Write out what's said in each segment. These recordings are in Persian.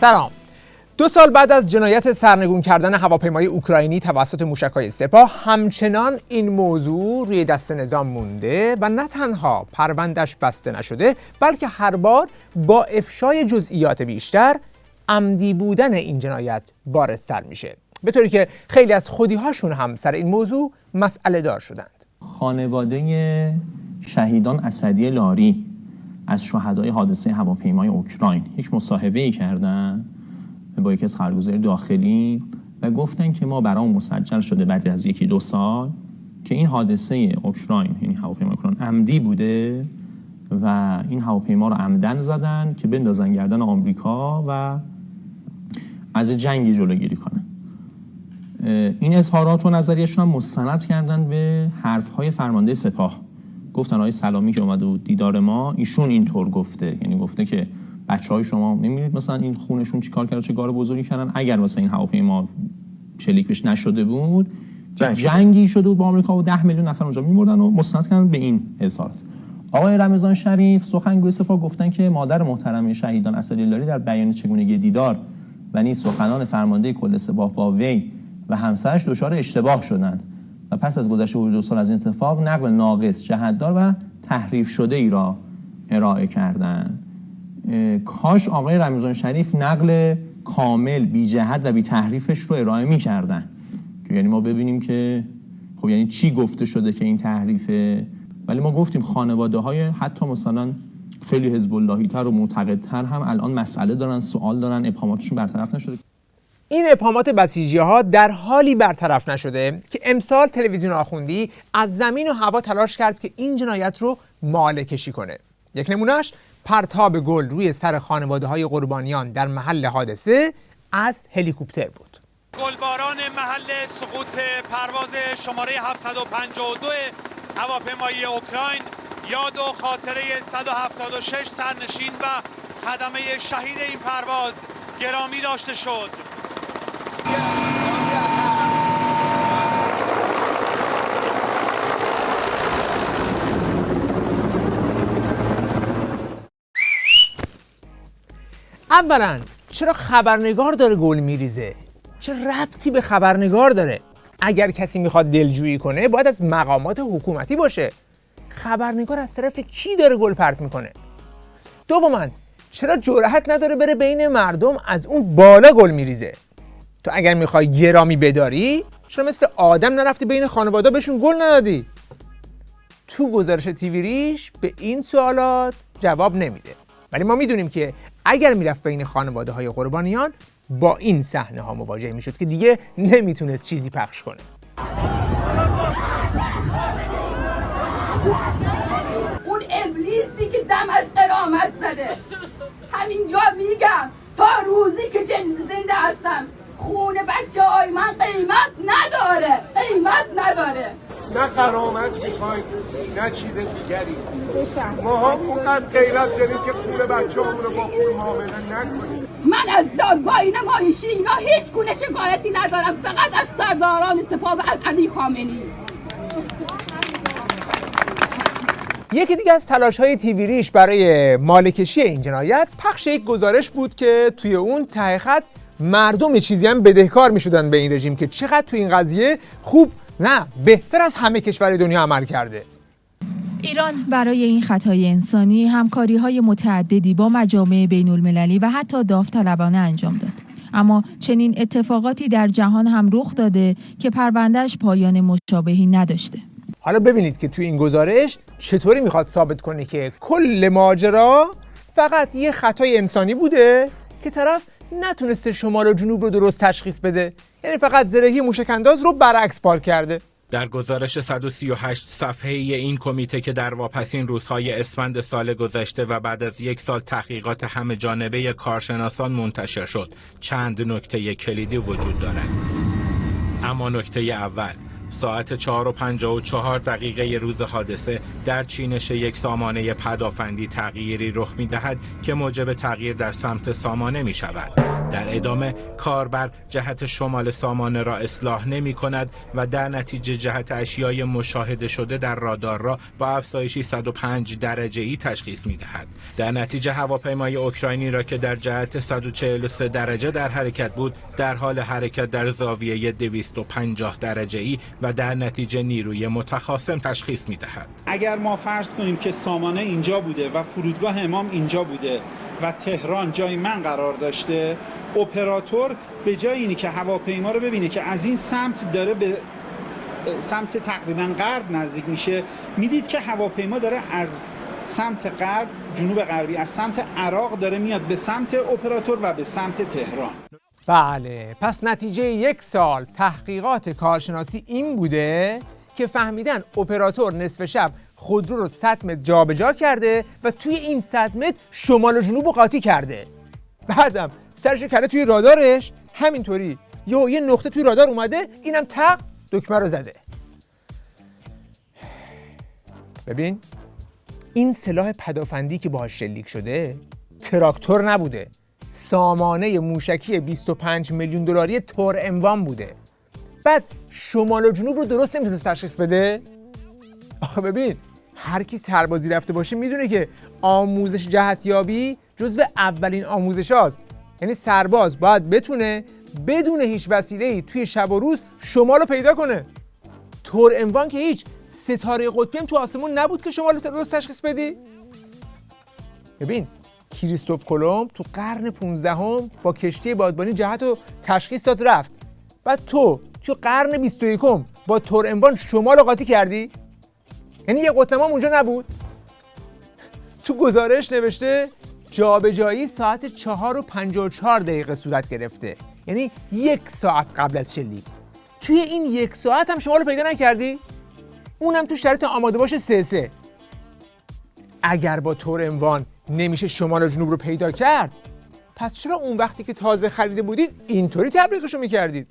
سلام. 2 سال بعد از جنایت سرنگون کردن هواپیمای اوکراینی توسط موشک‌های سپاه همچنان این موضوع روی دست نظام مونده و نه تنها پرونده‌اش بسته نشده بلکه هر بار با افشای جزئیات بیشتر عمدی بودن این جنایت بارزتر میشه، به طوری که خیلی از خودی‌هاشون هم سر این موضوع مسئله دار شدند. خانواده شهیدان اسدی لاری از شهدای حادثه هواپیمای اوکراین یک مصاحبه‌ای کردن با یکی از خبرگزاری داخلی و گفتن که ما برام مسجل شده بعد از 1-2 سال که این حادثه اوکراین، یعنی هواپیمای اوکراین، عمدی بوده و این هواپیما رو عمدن زدن که بندازن گردن آمریکا و از جنگی جلوگیری کنن. این اظهارات و نظریه‌شون هم مستند کردن به حرف‌های فرمانده سپاه. گفتن آقای سلامی که اومده بود دیدار ما، ایشون اینطور گفته، یعنی گفته که بچه‌های شما نمی‌دونید مثلا این خونشون چیکار کرده، چه کار بزرگی کردن، اگر مثلا این هواپیما شلیک بهش نشده بود جنگی شده بود با آمریکا و 10 میلیون نفر اونجا می‌مردن و مستند کردن به این اظهارات. آقای رمضان شریف سخنگوی سپاه گفتن که مادر محترم شهیدان اسدی لاری در بیان چگونگی دیدار و نیز سخنان فرمانده کل سپاه با وی و همسرش دچار اشتباه شدند و پس از گذشت 2 سال از این اتفاق نقل ناقص، جهت‌دار و تحریف شده ای را ارائه کردند. کاش آقای رمضان شریف نقل کامل، بی جهت و بی تحریفش رو ارائه می‌کردن که یعنی ما ببینیم که خب یعنی چی گفته شده که این تحریفه. ولی ما گفتیم خانواده‌های حتی مثلا خیلی حزب اللهی تر و معتقدتر هم الان مسئله دارن، سوال دارن، ابهاماتشون برطرف نشده. این ابهامات بسیجی‌ها در حالی برطرف نشده که امسال تلویزیون آخوندی از زمین و هوا تلاش کرد که این جنایت رو ماله‌کشی کنه. یک نمونهش پرتاب گل روی سر خانواده‌های قربانیان در محل حادثه از هلیکوپتر بود. گلباران محل سقوط پرواز شماره 752 هواپیمای اوکراین یاد و خاطره 176 سرنشین و خدمه شهید این پرواز گرامی داشته شد. اولا چرا خبرنگار داره گل میریزه؟ چه ربطی به خبرنگار داره؟ اگر کسی میخواد دلجویی کنه باید از مقامات حکومتی باشه. خبرنگار از طرف کی داره گل پرت میکنه؟ دوما چرا جرأت نداره بره بین مردم از اون بالا گل میریزه؟ تو اگر میخوای گرامی بداری چرا مثل آدم نرفتی بین خانواده بهشون گل ندادی؟ تو گزارش تیوی ریش به این سوالات جواب نمیده، ولی ما میدونیم که اگر میرفت بین خانواده های قربانیان با این صحنه ها مواجه میشد که دیگه نمیتونست چیزی پخش کنه. اون ابلیسی که دم از قرامت زده، همینجا میگم تا روزی که زنده هستم خون بچه های من قیمت نداره. نه قرامت میخواید نه چیز دیگری. ما ها اونقدر غیرت داریم که خون بچه همون رو با خون معامله نکنیم. من از دادگاه نمایشی اینا هیچ گونه شکایتی ندارم، فقط از سرداران سپاه و از علی خامنه‌ای. یکی دیگه از تلاش‌های تیوی ریش برای ماله‌کشی این جنایت پخش یک گزارش بود که توی اون ته خط مردم چیزی هم بدهکار می‌شدن به این رژیم که چقدر توی این قضیه خوب، نه بهتر از همه کشور دنیا عمل کرده. ایران برای این خطای انسانی همکاری‌های متعددی با مجامع بین‌المللی و حتی داوطلبانه انجام داد. اما چنین اتفاقاتی در جهان هم رخ داده که پرونده‌اش پایان مشابهی نداشته. حالا ببینید که توی این گزارش چطوری میخواد ثابت کنه که کل ماجرا فقط یه خطای انسانی بوده که طرف نتونسته شمال و جنوب رو درست تشخیص بده، یعنی فقط زرهی موشک‌انداز رو برعکس پارک کرده. در گزارش 138 صفحه‌ای این کمیته که در واپسین روزهای اسفند سال گذشته و بعد از 1 سال تحقیقات همه جانبه کارشناسان منتشر شد، چند نکته کلیدی وجود دارد. اما نکته اول، ساعت 4:54 روز حادثه در چینش یک سامانه پدافندی تغییری رخ می‌دهد که موجب تغییر در سمت سامانه می‌شود. در ادامه کاربر جهت شمال سامانه را اصلاح نمی کند و در نتیجه جهت اشیای مشاهده شده در رادار را با افزایشی 105 درجه‌ای تشخیص می دهد. در نتیجه هواپیمای اوکراینی را که در جهت 143 درجه در حرکت بود در حال حرکت در زاویه 250 درجه‌ای و در نتیجه نیروی متخاصم تشخیص می دهد. اگر ما فرض کنیم که سامانه اینجا بوده و فرودگاه امام اینجا بوده و تهران جای من قرار داشته، اپراتور به جای اینی که هواپیما رو ببینه که از این سمت داره به سمت تقریبا غرب نزدیک میشه، میدید که هواپیما داره از سمت غرب، جنوب غربی، از سمت عراق داره میاد به سمت اپراتور و به سمت تهران. بله، پس نتیجه 1 سال تحقیقات کارشناسی این بوده که فهمیدن اپراتور نصف شب خودرو رو 100 متر جابجا کرده و توی این 100 متر شمال و جنوب رو قاطی کرده. بعدم سرشو کرده توی رادارش، همینطوری یه نقطه توی رادار اومده، اینم تق دکمه رو زده. ببین این سلاح پدافندی که باهاش شلیک شده تراکتور نبوده، سامانه موشکی 25 میلیون دلاری تور اموان بوده. بعد شمال و جنوب رو درست نمیتونست تشخیص بده. آخه ببین هر کی سربازی رفته باشه میدونه که آموزش جهتیابی جزو اولین آموزش هاست. یعنی سرباز باید بتونه بدون هیچ وسیله‌ای توی شب و روز شمال رو پیدا کنه. تور اموان که هیچ، ستاره قطبی هم تو آسمون نبود که شمال رو درست تشخیص بدی. ببین کریستوف کلمب تو قرن 15 با کشتی بادبانی جهت رو تشخیص داد رفت. بعد تو قرن 21 با تور اموان شمال رو قاطی کردی؟ یعنی یه قطنمام اونجا نبود؟ تو گزارش نوشته جابجایی ساعت 4:54 صورت گرفته، یعنی 1 ساعت قبل از شلیک. توی این 1 ساعت هم شمال رو پیدا نکردی؟ اونم تو شرایط آماده باش 3-3. اگر با تور اموان نمیشه شمال و جنوب رو پیدا کرد، پس چرا اون وقتی که تازه خریده بودید اینطوری تبلیغشو میکردید؟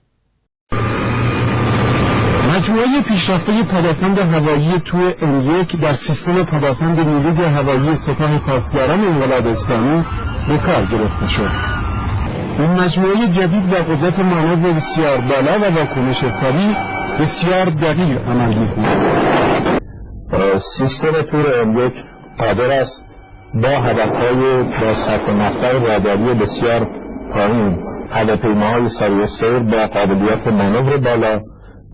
مجموعه پیشرفته پدافند هوایی تو M1 در سیستم پدافند نیروی هوایی سپاه پاسداران انقلاب اسلامی به کار گرفته شد. این مجموعه جدید با قدرت مانور بسیار بالا و واکنش سریع بسیار دقیق عمل می‌کند. سیستم تور M1 قادر است با هدف‌های با سطح مقطع راداری بسیار پایین، هواپیماهای سریع السیر با قابلیت مانور بالا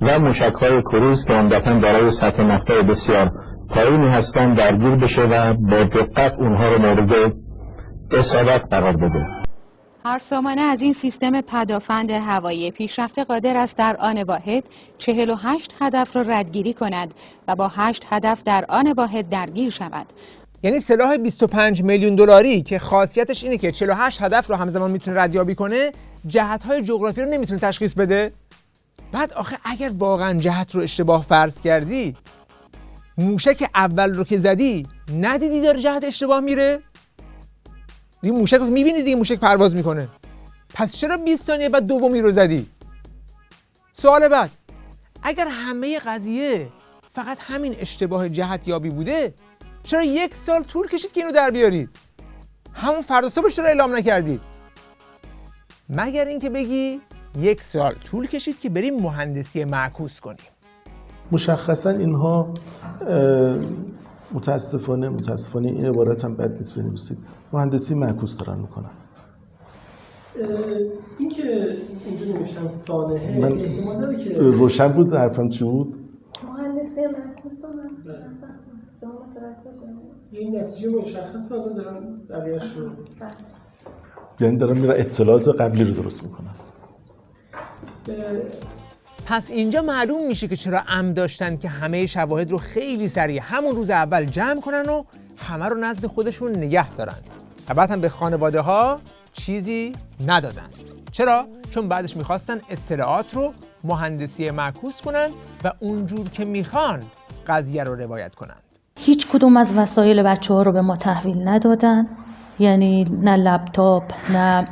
و موشک‌های کروز که عمدتاً دارای سطح مقطع بسیار پایینی هستند درگیر بشه و با دقت اونها رو مورد اصابت قرار بده. هر سامانه از این سیستم پدافند هوایی پیشرفته قادر است در آن واحد 48 هدف را ردگیری کند و با 8 هدف در آن واحد درگیر شود. یعنی سلاح 25 میلیون دلاری که خاصیتش اینه که 48 هدف رو همزمان میتونه ردیابی کنه، جهت‌های جغرافی رو نمیتونه تشخیص بده. بعد آخه اگر واقعا جهت رو اشتباه فرض کردی، موشک اول رو که زدی ندیدی داره جهت اشتباه میره؟ دیگه موشک رو میبینی دیگه موشک پرواز میکنه، پس چرا 20 ثانیه بعد دومی رو زدی؟ سوال بعد، اگر همه قضیه فقط همین اشتباه جهت یابی بوده، چرا 1 سال طول کشید که اینو در بیارید؟ همون فردا صبحش چرا اعلام نکردید؟ مگر اینکه بگی 1 سال طول کشید که بریم مهندسی معکوس کنیم. مشخصا اینها متاسفانه این عبارت هم بد نیست بنویسید، مهندسی معکوس دارن میکنن. این که اینجا نوشتن سانحه احتمال داره که روشن بود حرفم چی بود؟ مهندسی معکوس رو شما متوجه شدید؟ این نتیجه مشخص دارن بقیه‌اش رو، یعنی دارن میرن اطلاعات قبلی رو درست میکنن. پس اینجا معلوم میشه که چرا عمد داشتن که همه شواهد رو خیلی سریع همون روز اول جمع کنن و همه رو نزد خودشون نگه دارن و بعد هم به خانواده ها چیزی ندادن. چرا؟ چون بعدش میخواستن اطلاعات رو مهندسی معکوس کنن و اونجور که میخوان قضیه رو روایت کنن. هیچ کدوم از وسایل بچه‌ها رو به ما تحویل ندادن، یعنی نه لپتاپ، نه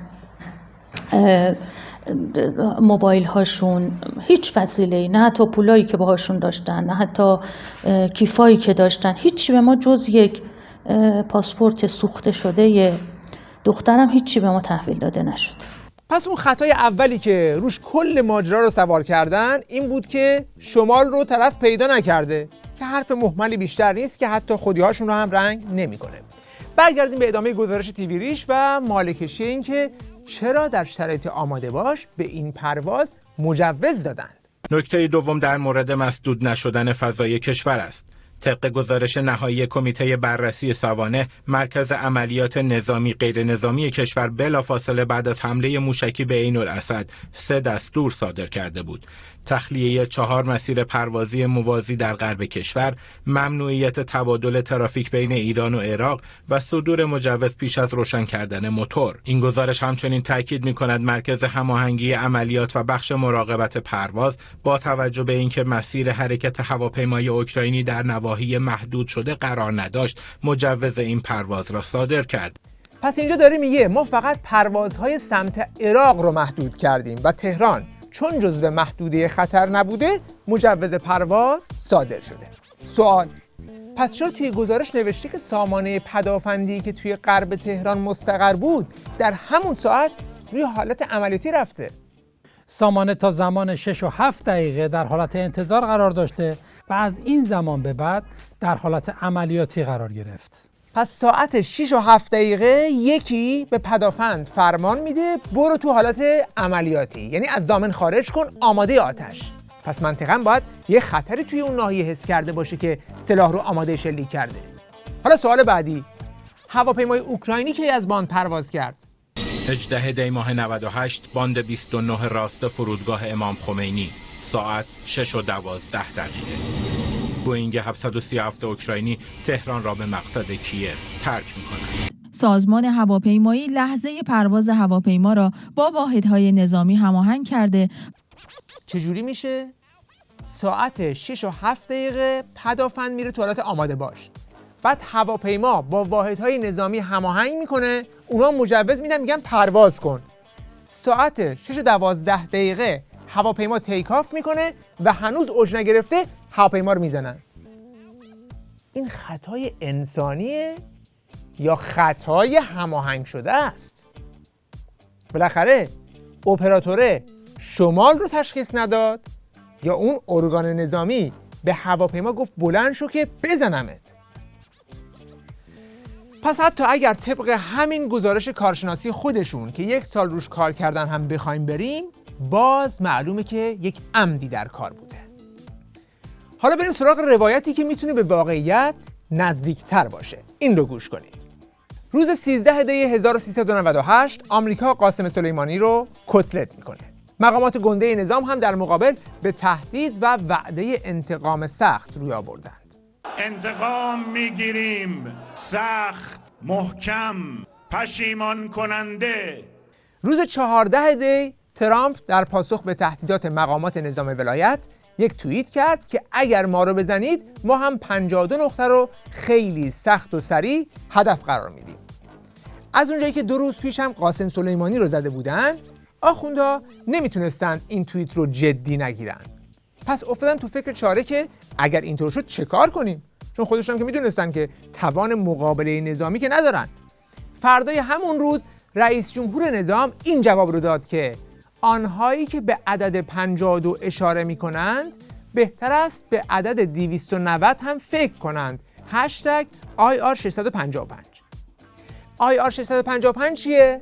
موبایل هاشون، هیچ وسیله‌ای، نه حتی پولایی که باهاشون داشتن، نه حتی کیفایی که داشتن، هیچی به ما جز یک پاسپورت سوخته شده دخترم هیچی به ما تحویل داده نشد. پس اون خطای اولی که روش کل ماجرا رو سوار کردن این بود که شمال رو طرف پیدا نکرده، که حرف مهملی بیشتر نیست که حتی خودی‌هاشون رو هم رنگ نمی‌کنه. برگردیم به ادامه گزارش تیوی ریش و مالکشی این که چرا در شرایط آماده باش به این پرواز مجوز دادند. نکته دوم در مورد مسدود نشدن فضای کشور است. طبق گزارش نهایی کمیته بررسی سوانح، مرکز عملیات نظامی غیر نظامی کشور بلافاصله بعد از حمله موشکی به عین الاسد 3 دستور صادر کرده بود: تخلیه 4 مسیر پروازی موازی در غرب کشور، ممنوعیت تبادل ترافیک بین ایران و عراق و صدور مجوز پیش از روشن کردن موتور. این گزارش همچنین تاکید می‌کند مرکز هماهنگی عملیات و بخش مراقبت پرواز با توجه به اینکه مسیر حرکت هواپیمای اوکراینی در نواحی محدود شده قرار نداشت، مجوز این پرواز را صادر کرد. پس اینجا داره میگه ما فقط پروازهای سمت عراق رو محدود کردیم و تهران چون جزو محدوده خطر نبوده مجوز پرواز صادر شده. سوال: پس چرا توی گزارش نوشته که سامانه پدافندی که توی غرب تهران مستقر بود در همون ساعت روی حالت عملیاتی رفته؟ سامانه تا زمان 6 و 7 دقیقه در حالت انتظار قرار داشته و از این زمان به بعد در حالت عملیاتی قرار گرفت. پس ساعت 6 و 7 دقیقه یکی به پدافند فرمان میده برو تو حالت عملیاتی، یعنی از دامن خارج کن، آماده آتش. پس منطقاً باید یه خطری توی اون ناحیه حس کرده باشه که سلاح رو آماده شلیک کرده. حالا سوال بعدی: هواپیمای اوکراینی که از باند پرواز کرد؟ 18 دی ماه 98 باند 29 راست فرودگاه امام خمینی، ساعت 6 و 12 دقیقه. بوئینگ 737 اوکراینی تهران را به مقصد کیف ترک می‌کند. سازمان هواپیمایی لحظه پرواز هواپیما را با واحدهای نظامی هماهنگ کرده. چجوری میشه؟ ساعت 6 و 7 دقیقه پدافند میره تو حالت آماده باش. بعد هواپیما با واحدهای نظامی هماهنگ میکنه، اونا مجوز میدن، میگن پرواز کن. ساعت 6 و 12 دقیقه هواپیما تیک آف میکنه و هنوز اوج نگرفته هواپیما رو میزنن. این خطای انسانیه یا خطای هماهنگ شده است؟ بالاخره اپراتوره شمال رو تشخیص نداد یا اون ارگان نظامی به هواپیما گفت بلند شو که بزنمت؟ پس حتی اگر طبق همین گزارش کارشناسی خودشون که 1 سال روش کار کردن هم بخوایم بریم، باز معلومه که یک عمدی در کار بوده. حالا بریم سراغ روایتی که میتونه به واقعیت نزدیکتر باشه. این رو گوش کنید. روز 13 دی 1398 آمریکا قاسم سلیمانی رو کتلت میکنه. مقامات گنده نظام هم در مقابل به تهدید و وعده انتقام سخت روی آوردند. انتقام میگیریم، سخت، محکم، پشیمان کننده. روز 14 دی ترامپ در پاسخ به تهدیدات مقامات نظام ولایت یک توییت کرد که اگر ما رو بزنید ما هم 52 نقطه رو خیلی سخت و سریع هدف قرار میدیم. از اونجایی که 2 روز پیش هم قاسم سلیمانی رو زده بودند، آخوندها نمیتونستند این توییت رو جدی نگیرن. پس افتادن تو فکر چاره که اگر اینطور شد چه کار کنیم؟ چون خودشون که میدونستن که توان مقابله نظامی که ندارن. فردای همون روز رئیس جمهور نظام این جواب رو داد که آنهایی که به عدد 52 اشاره میکنند بهتر است به عدد 290 هم فکر کنند. #IR655. IR655 چیه؟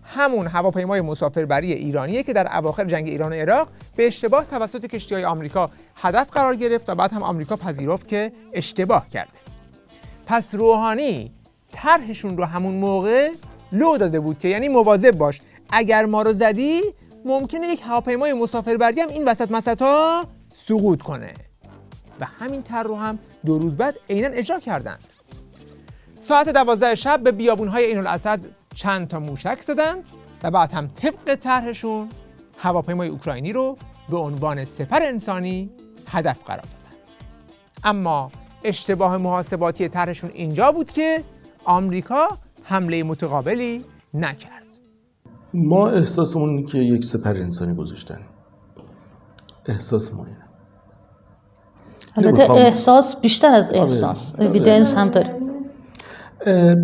همون هواپیمای مسافربری ایرانیه که در اواخر جنگ ایران و عراق به اشتباه توسط کشتی‌های آمریکا هدف قرار گرفت و بعد هم آمریکا پذیرفت که اشتباه کرده. پس روحانی طرحشون رو همون موقع لو داده بود که یعنی مواظب باش، اگر ما رو زدی ممکنه یک هواپیمای مسافربری هم این وسط مسطا سقوط کنه. و همین طرح رو هم 2 روز بعد عیناً اجرا کردند. ساعت 12 شب به بیابون‌های عین الاسد چند تا موشک زدند و بعد هم طبق طرحشون هواپیمای اوکراینی رو به عنوان سپر انسانی هدف قرار دادند. اما اشتباه محاسباتی طرحشون اینجا بود که آمریکا حمله متقابلی نکرد. ما احساسمون که یک سپر انسانی گذاشتن. احساس ما اینه. البته احساس بیشتر از احساس، اویدنس هم داره.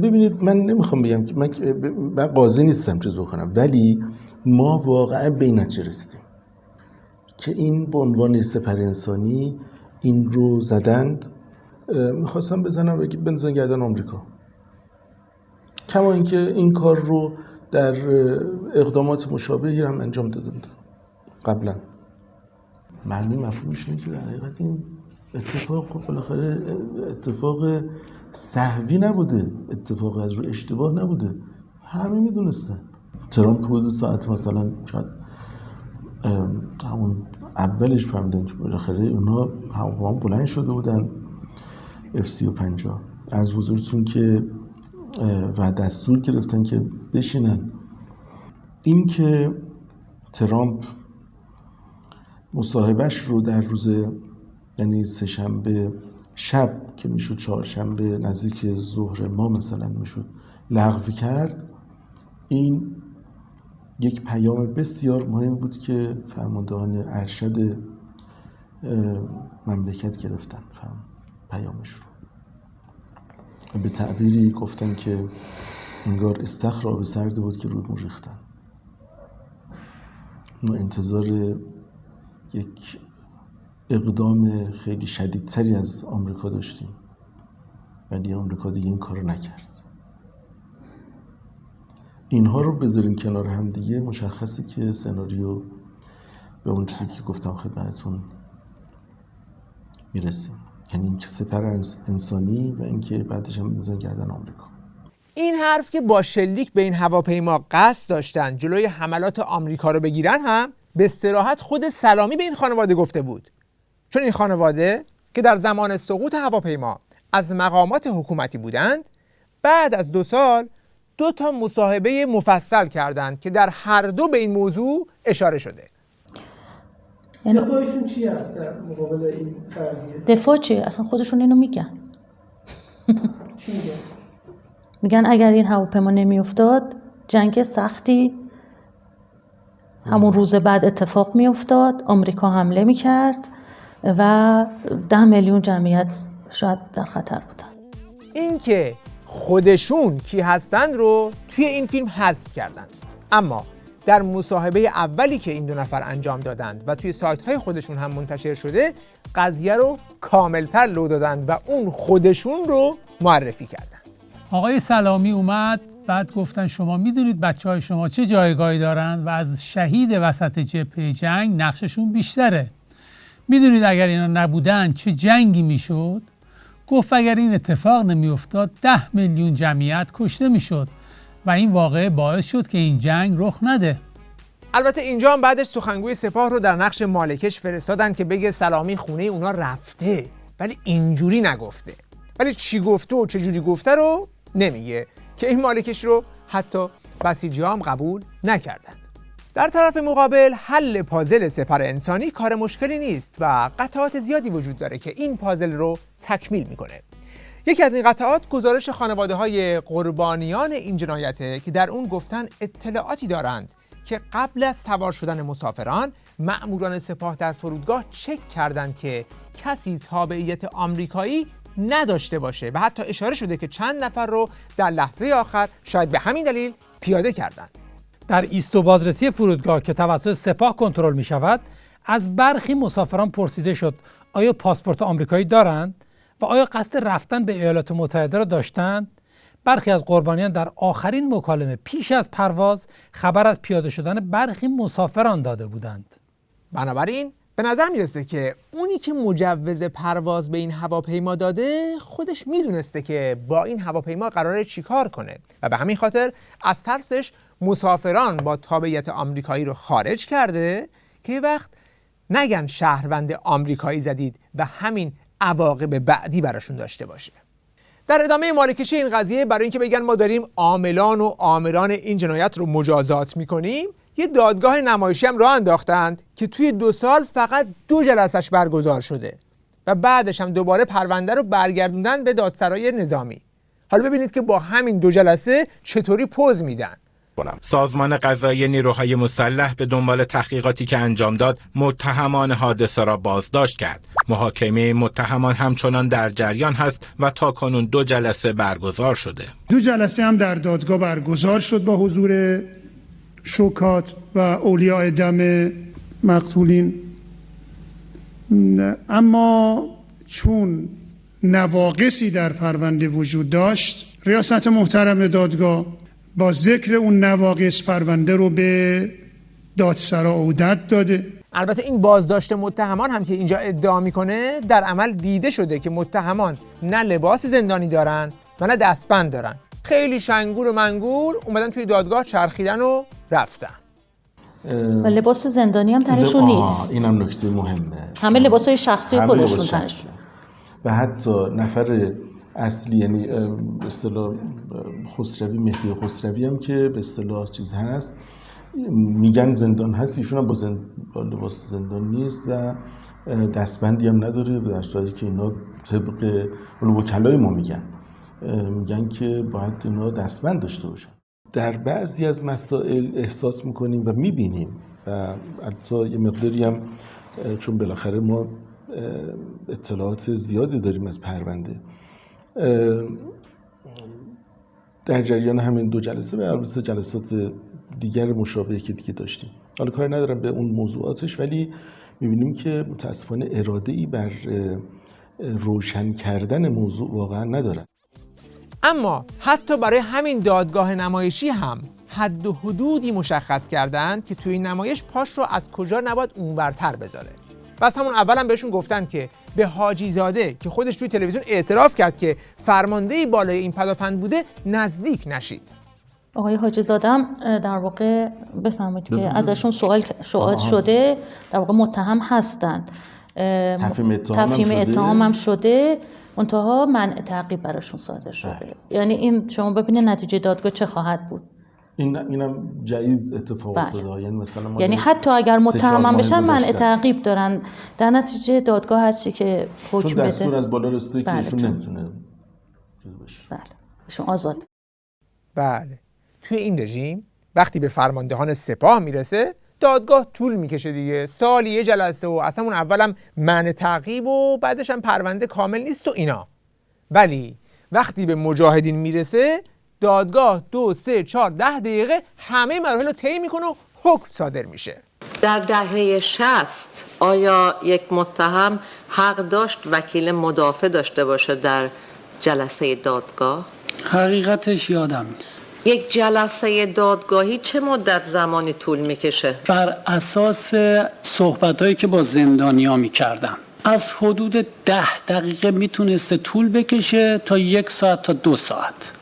ببینید من نمیخوام بگم که من قاضی نیستم چیز بکنم، ولی ما واقعا به این نتیجه رسیدیم که این به عنوان سپر انسانی این رو زدند. میخواستم بندازن گردن آمریکا، کما اینکه این کار رو در اقدامات مشابهی هم انجام داده بود قبلا. معنی مفهومش اینه که در حقیقت این اتفاق بالاخره اتفاق سهوی نبوده، اتفاق از رو اشتباه نبوده، همه میدونستن. ترامپ حدود ساعت مثلا شاید همون اولش فهمیدن که بالاخره اونها هواپیما بلند شده بودن F-35 از حضورتون که و دستور گرفتن که بشینن. این که ترامپ مصاحبهش رو در روز یعنی سه‌شنبه شب که میشد چهارشنبه نزدیک ظهر ما مثلا میشد لغو کرد، این یک پیام بسیار مهم بود که فرماندهان ارشد مملکت گرفتن پیامش رو. به تعبیری گفتن که انگار استخر آب سرد بود که رودمون ریختن. ما انتظار یک اقدام خیلی شدیدتری از آمریکا داشتیم، ولی آمریکا دیگه این کارو نکرد. اینها رو بذاریم کنار هم دیگه، مشخصه که سناریو به اون چیزی که گفتم خدمتتون میرسیم، یعنی اینکه سپر انسانی و اینکه بعدش هم بزنن گردن آمریکا. این حرف که با شلیک به این هواپیما قصد داشتن جلوی حملات آمریکا رو بگیرن هم به صراحت خود سلامی به این خانواده گفته بود، چون این خانواده که در زمان سقوط هواپیما از مقامات حکومتی بودند، بعد از 2 سال 2 تا مصاحبه مفصل کردند که در هر دو به این موضوع اشاره شده. دفاعشون چی هست در مقابل این فرضیه؟ دفاع چیه؟ اصلا خودشون اینو میگن. چی میگن؟ میگن اگر این هواپیما نمیافتاد جنگ سختی همون روز بعد اتفاق میافتاد، آمریکا حمله میکرد و 10 میلیون جمعیت شاید در خطر بودن. این که خودشون کی هستند رو توی این فیلم حذف کردند، اما در مصاحبه اولی که این 2 نفر انجام دادند و توی سایت‌های خودشون هم منتشر شده، قضیه رو کاملتر لو دادند و اون خودشون رو معرفی کردند. آقای سلامی اومد بعد گفتن شما میدونید بچه‌های شما چه جایگاهی دارن و از شهید وسط جبهه جنگ نقششون بیشتره. میدونید اگر اینا نبودن چه جنگی میشد؟ گفت اگر این اتفاق نمیافتاد 10 میلیون جمعیت کشته میشد و این واقعه باعث شد که این جنگ رخ نده. البته اینجا هم بعدش سخنگوی سپاه رو در نقش مالکش فرستادن که بگه سلامی خونه اونا رفته، ولی اینجوری نگفته. ولی چی گفته و چه جوری گفته رو نمیگه که این مالکش رو حتی بسیجی‌ها هم قبول نکردند. در طرف مقابل حل پازل سپر انسانی کار مشکلی نیست و قطعات زیادی وجود داره که این پازل رو تکمیل میکنه. یکی از این قطعات گزارش خانواده‌های قربانیان این جنایته که در اون گفتن اطلاعاتی دارند که قبل از سوار شدن مسافران مأموران سپاه در فرودگاه چک کردند که کسی تابعیت آمریکایی نداشته باشه و حتی اشاره شده که چند نفر رو در لحظه آخر شاید به همین دلیل پیاده کردند. در ایست و بازرسی فرودگاه که توسط سپاه کنترل می شود، از برخی مسافران پرسیده شد آیا پاسپورت آمریکایی دارند و آیا قصد رفتن به ایالات متحده را داشتند. برخی از قربانیان در آخرین مکالمه پیش از پرواز خبر از پیاده شدن برخی مسافران داده بودند. بنابراین به نظر میرسه که اونی که مجوز پرواز به این هواپیما داده خودش میدونسته که با این هواپیما قراره چیکار کنه و به همین خاطر از ترسش مسافران با تابعیت آمریکایی رو خارج کرده که یه وقت نگن شهروند آمریکایی زدید و همین عواقب بعدی براشون داشته باشه. در ادامه مالکشی این قضیه برای اینکه بگن ما داریم عاملان و آمران این جنایت رو مجازات میکنیم، یه دادگاه نمایشی هم راه انداختند که توی 2 سال فقط 2 جلسش برگزار شده و بعدش هم دوباره پرونده رو برگردوندن به دادسرای نظامی. حالا ببینید که با همین 2 جلسه چطوری پوز میدن. کنم. سازمان قضایی نیروهای مسلح به دنبال تحقیقاتی که انجام داد، متهمان حادثه را بازداشت کرد. محاکمه متهمان همچنان در جریان هست و تاکنون 2 جلسه برگزار شده. 2 جلسه هم در دادگاه برگزار شد با حضور شوکات و اولیاء دم مقتولین، اما چون نواقصی در پرونده وجود داشت، ریاست محترم دادگاه با ذکر اون نواقص پرونده رو به دادسرا عودت داده. البته این بازداشت متهمان هم که اینجا ادعا میکنه، در عمل دیده شده که متهمان نه لباس زندانی دارن و نه دستبند دارن. خیلی شنگول و منگول اومدن توی دادگاه چرخیدن و رفتن. و لباس زندانی هم تنشون نیست. اینم نکته مهمه. همه لباسای شخصی خودشون تنشون. و حتی نفر اصلی، یعنی به اصطلاح خسروی، مهدی خسروی هم که به اصطلاح چیز هست، میگن زندان هست، ایشون هم با لباس زندان نیست و دستبندی هم نداره، در صورتی که اینا طبق وکلای ما میگن که باید اینا دستبند داشته باشن. در بعضی از مسائل احساس میکنیم و میبینیم و حتی یه مقداری هم، چون بالاخره ما اطلاعات زیادی داریم از پرونده، در جریان همین 2 جلسه و البته جلسات دیگر مشابهی که دیگه داشتیم، حالا کاری ندارم به اون موضوعاتش، ولی میبینیم که متاسفانه اراده‌ای بر روشن کردن موضوع واقعا ندارن. اما حتی برای همین دادگاه نمایشی هم حد و حدودی مشخص کردند که توی این نمایش پاش رو از کجا نباید اونورتر بذاره. بس همون اول هم بهشون گفتن که به حاجی زاده که خودش توی تلویزیون اعتراف کرد که فرمانده بالای این پدافند بوده نزدیک نشید. آقای حاجی زاده هم در واقع بفهمید که ازشون سوال شده، در واقع متهم هستند. تفهیم اتهام هم شده، منتها منع تعقیب براشون صادر شده. یعنی این شما ببینید نتیجه دادگاه چه خواهد بود. اینم جدید اتفاق افتاده. یعنی حتی اگر متهم هم بشن منع تعقیب دارن، در نتیجه دادگاه هرچی که حکم بده، چون دستور از بالا رسیده که ایشون نمیتونه بله ایشون آزاد. بله توی این رژیم وقتی به فرماندهان سپاه میرسه دادگاه طول میکشه دیگه، سالی 1 جلسه و اصلا اون اولم منع تعقیب و بعدش هم پرونده کامل نیست و اینا. ولی وقتی به مجاهدین میرسه دادگاه 2 3 4 10 دقیقه همه مراحل رو طی میکنه و حکم صادر میشه. در دهه 60 آیا یک متهم حق داشت وکیل مدافع داشته باشه در جلسه دادگاه؟ حقیقتش یادم نیست. یک جلسه دادگاهی چه مدت زمانی طول میکشه؟ بر اساس صحبتایی که با زندانیا میکردم از حدود 10 دقیقه میتونسته طول بکشه تا 1 ساعت تا 2 ساعت.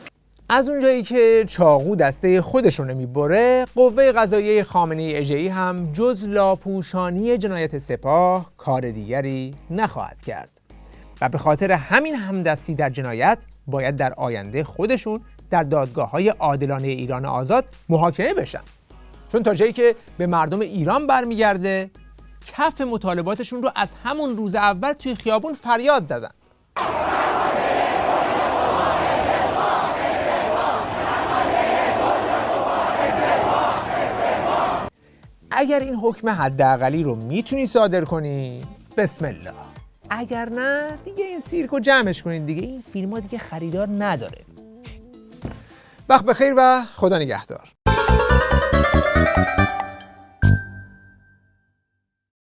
از اونجایی که چاقو دسته خودشون میبره، قوه قضاییه خامنه‌ای اژه‌ای هم جز لاپوشانی جنایت سپاه کار دیگری نخواهد کرد و به خاطر همین همدستی در جنایت باید در آینده خودشون در دادگاه‌های عادلانه ایران آزاد محاکمه بشن، چون تا جایی که به مردم ایران برمیگرده کف مطالباتشون رو از همون روز اول توی خیابون فریاد زدن. اگر این حکم حداقلی رو میتونی صادر کنی بسم الله، اگر نه دیگه این سیرک رو جمعش کنید دیگه، این فیلم ها دیگه خریدار نداره. وقت بخیر و خدا نگهدار.